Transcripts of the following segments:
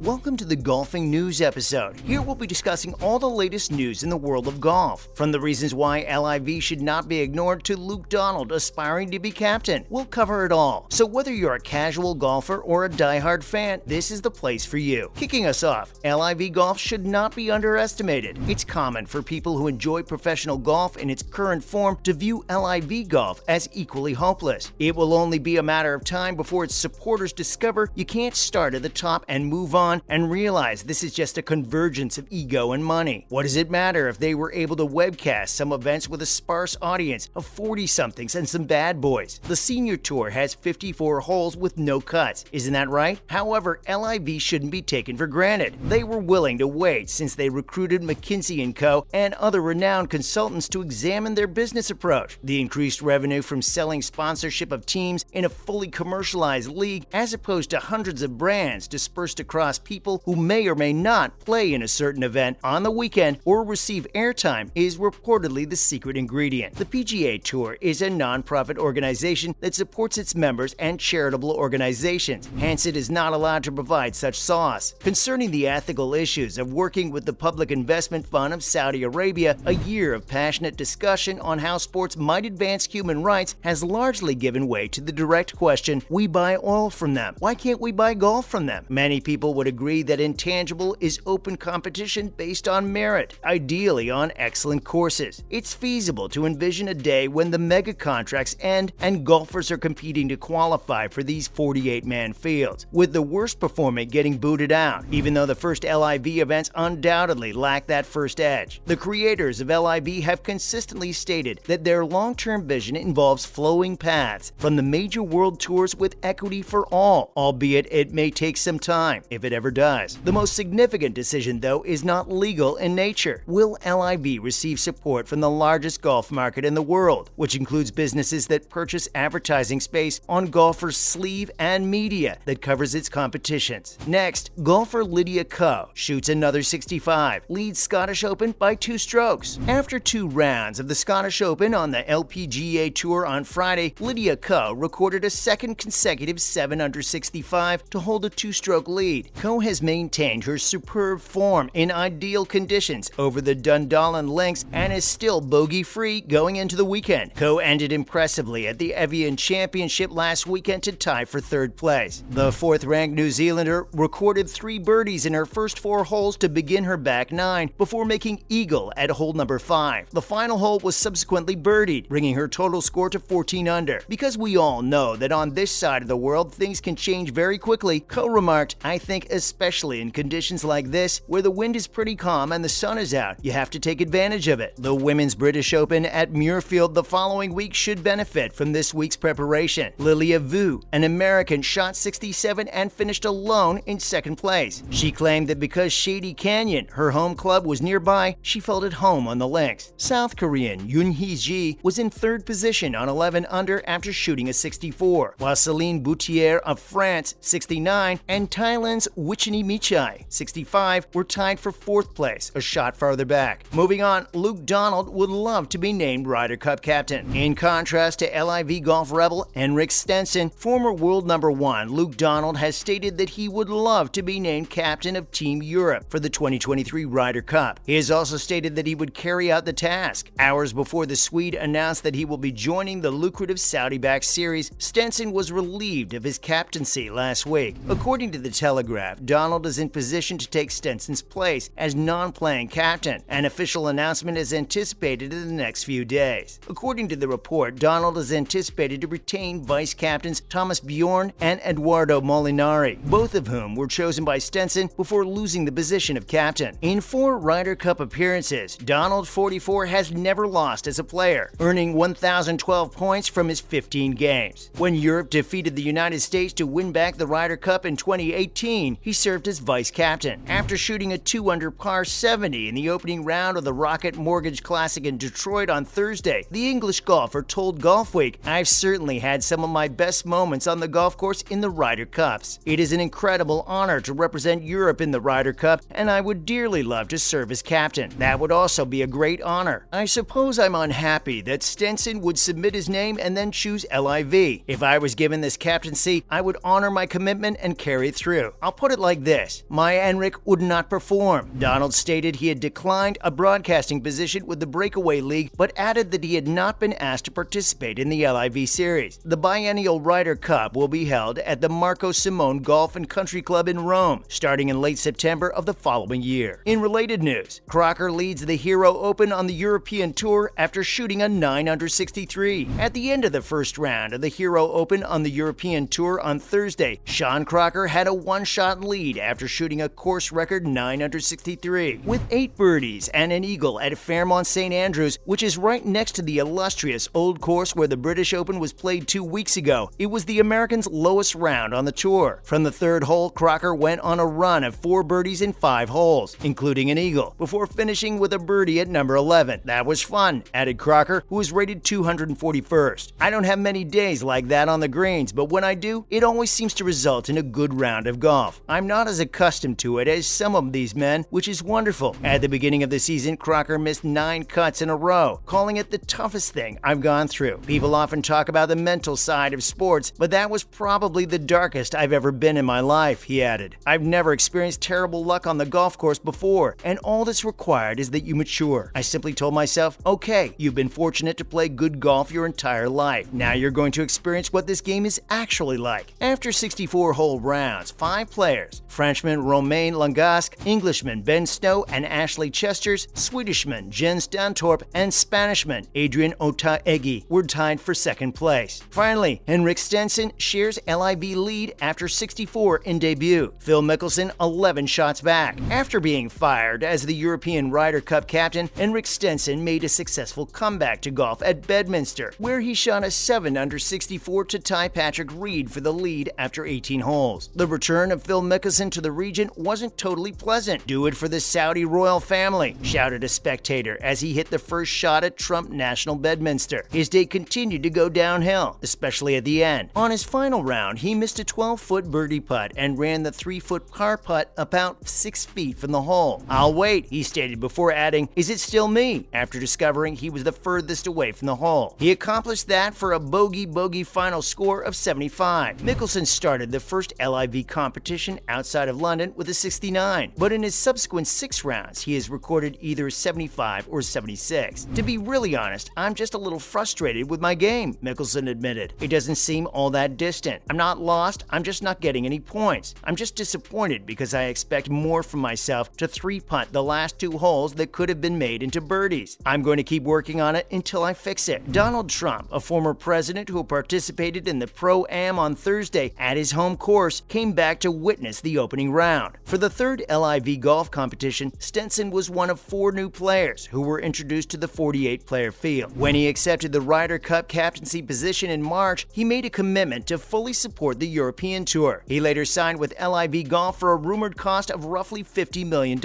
Welcome to the Golfing News episode. Here we'll be discussing all the latest news in the world of golf. From the reasons why LIV should not be ignored to Luke Donald aspiring to be captain. We'll cover it all. So whether you're a casual golfer or a diehard fan, this is the place for you. Kicking us off, LIV golf should not be underestimated. It's common for people who enjoy professional golf in its current form to view LIV golf as equally hopeless. It will only be a matter of time before its supporters discover you can't start at the top and move on and realize this is just a convergence of ego and money. What does it matter if they were able to webcast some events with a sparse audience of 40-somethings and some bad boys? The Senior Tour has 54 holes with no cuts, isn't that right? However, LIV shouldn't be taken for granted. They were willing to wait since they recruited McKinsey & Co. and other renowned consultants to examine their business approach. The increased revenue from selling sponsorship of teams in a fully commercialized league as opposed to hundreds of brands dispersed across people who may or may not play in a certain event on the weekend or receive airtime is reportedly the secret ingredient. The PGA Tour is a non-profit organization that supports its members and charitable organizations, hence it is not allowed to provide such sauce. Concerning the ethical issues of working with the Public Investment Fund of Saudi Arabia, a year of passionate discussion on how sports might advance human rights has largely given way to the direct question, we buy oil from them. Why can't we buy golf from them? Many people would agree that intangible is open competition based on merit, ideally on excellent courses. It's feasible to envision a day when the mega contracts end and golfers are competing to qualify for these 48-man fields, with the worst performing getting booted out, even though the first LIV events undoubtedly lack that first edge. The creators of LIV have consistently stated that their long-term vision involves flowing paths from the major world tours with equity for all, albeit it may take some time, if it ever does. The most significant decision, though, is not legal in nature. Will LIV receive support from the largest golf market in the world, which includes businesses that purchase advertising space on golfers' sleeve and media that covers its competitions? Next, golfer Lydia Ko shoots another 65, leads Scottish Open by 2 strokes. After 2 rounds of the Scottish Open on the LPGA Tour on Friday, Lydia Ko recorded a second consecutive 7 under 65 to hold a 2-stroke lead. Ko has maintained her superb form in ideal conditions over the Dundalin Links and is still bogey-free going into the weekend. Ko ended impressively at the Evian Championship last weekend to tie for 3rd place. The 4th-ranked New Zealander recorded 3 birdies in her first 4 holes to begin her back 9 before making eagle at hole number 5. The final hole was subsequently birdied, bringing her total score to 14 under. Because we all know that on this side of the world things can change very quickly, Ko remarked, "I think especially in conditions like this, where the wind is pretty calm and the sun is out, you have to take advantage of it." The Women's British Open at Muirfield the following week should benefit from this week's preparation. Lilia Vu, an American, shot 67 and finished alone in 2nd place. She claimed that because Shady Canyon, her home club, was nearby, she felt at home on the links. South Korean Yoon Hee-ji was in 3rd position on 11 under after shooting a 64, while Céline Boutier of France, 69, and Thailand's Wichini Michai, 65, were tied for 4th place, a shot farther back. Moving on, Luke Donald would love to be named Ryder Cup captain. In contrast to LIV golf rebel Henrik Stenson, former world number 1 Luke Donald has stated that he would love to be named captain of Team Europe for the 2023 Ryder Cup. He has also stated that he would carry out the task. Hours before the Swede announced that he will be joining the lucrative Saudi-backed series, Stenson was relieved of his captaincy last week. According to the Telegraph, Donald is in position to take Stenson's place as non-playing captain. An official announcement is anticipated in the next few days. According to the report, Donald is anticipated to retain vice captains Thomas Bjorn and Eduardo Molinari, both of whom were chosen by Stenson before losing the position of captain. In 4 Ryder Cup appearances, Donald, 44, has never lost as a player, earning 1,012 points from his 15 games. When Europe defeated the United States to win back the Ryder Cup in 2018, he served as vice captain. After shooting a 2 under par 70 in the opening round of the Rocket Mortgage Classic in Detroit on Thursday, the English golfer told Golfweek, "I've certainly had some of my best moments on the golf course in the Ryder Cups. It is an incredible honor to represent Europe in the Ryder Cup, and I would dearly love to serve as captain. That would also be a great honor. I suppose I'm unhappy that Stenson would submit his name and then choose LIV. If I was given this captaincy, I would honor my commitment and carry it through. I'll put put it like this: my Enric would not perform. Donald stated he had declined a broadcasting position with the Breakaway League, but added that he had not been asked to participate in the LIV series. The biennial Ryder Cup will be held at the Marco Simone Golf and Country Club in Rome, starting in late September of the following year. In related news, Crocker leads the Hero Open on the European Tour after shooting a 9 under 63. At the end of the first round of the Hero Open on the European Tour on Thursday, Sean Crocker had a one-shot lead after shooting a course record 9 under 63. With 8 birdies and an eagle at Fairmont St. Andrews, which is right next to the illustrious old course where the British Open was played 2 weeks ago, it was the Americans' lowest round on the tour. From the third hole, Crocker went on a run of 4 birdies in 5 holes, including an eagle, before finishing with a birdie at number 11. That was fun, added Crocker, who was rated 241st. I don't have many days like that on the greens, but when I do, it always seems to result in a good round of golf. I'm not as accustomed to it as some of these men, which is wonderful. At the beginning of the season, Crocker missed 9 cuts in a row, calling it the toughest thing I've gone through. People often talk about the mental side of sports, but that was probably the darkest I've ever been in my life, he added. I've never experienced terrible luck on the golf course before, and all that's required is that you mature. I simply told myself, okay, you've been fortunate to play good golf your entire life. Now you're going to experience what this game is actually like. After 64-hole rounds, 5 players, Frenchman Romain Langasque, Englishman Ben Snow and Ashley Chesters, Swedishman Jens Dantorp, and Spanishman Adrian Otaegi were tied for second place. Finally, Henrik Stenson shares LIV lead after 64 in debut. Phil Mickelson 11 shots back. After being fired as the European Ryder Cup captain, Henrik Stenson made a successful comeback to golf at Bedminster, where he shot a 7 under 64 to tie Patrick Reed for the lead after 18 holes. The return of Phil Mickelson to the region wasn't totally pleasant. Do it for the Saudi royal family, shouted a spectator as he hit the first shot at Trump National Bedminster. His day continued to go downhill, especially at the end. On his final round, he missed a 12-foot birdie putt and ran the 3-foot par putt about 6 feet from the hole. I'll wait, he stated before adding, is it still me? After discovering he was the furthest away from the hole. He accomplished that for a bogey final score of 75. Mickelson started the first LIV competition outside of London with a 69, but in his subsequent 6 rounds, he has recorded either 75 or 76. To be really honest, I'm just a little frustrated with my game, Mickelson admitted. It doesn't seem all that distant. I'm not lost, I'm just not getting any points. I'm just disappointed because I expect more from myself to 3-putt the last 2 holes that could have been made into birdies. I'm going to keep working on it until I fix it. Donald Trump, a former president who participated in the Pro-Am on Thursday at his home course, came back to witness the opening round. For the 3rd LIV golf competition, Stenson was one of 4 new players who were introduced to the 48-player field. When he accepted the Ryder Cup captaincy position in March, he made a commitment to fully support the European Tour. He later signed with LIV Golf for a rumored cost of roughly $50 million.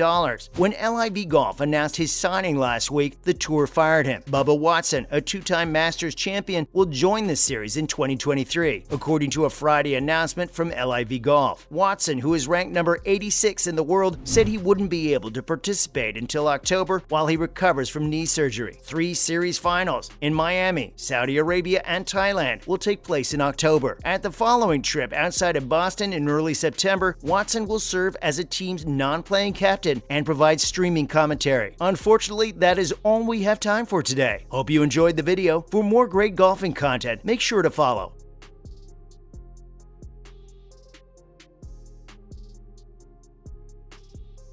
When LIV Golf announced his signing last week, the tour fired him. Bubba Watson, a 2-time Masters champion, will join the series in 2023, according to a Friday announcement from LIV Golf. Watson, who is ranked number 86 in the world, said he wouldn't be able to participate until October while he recovers from knee surgery. 3 series finals in Miami, Saudi Arabia, and Thailand will take place in October. At the following trip outside of Boston in early September, Watson will serve as a team's non-playing captain and provide streaming commentary. Unfortunately, that is all we have time for today. Hope you enjoyed the video. For more great golfing content, make sure to follow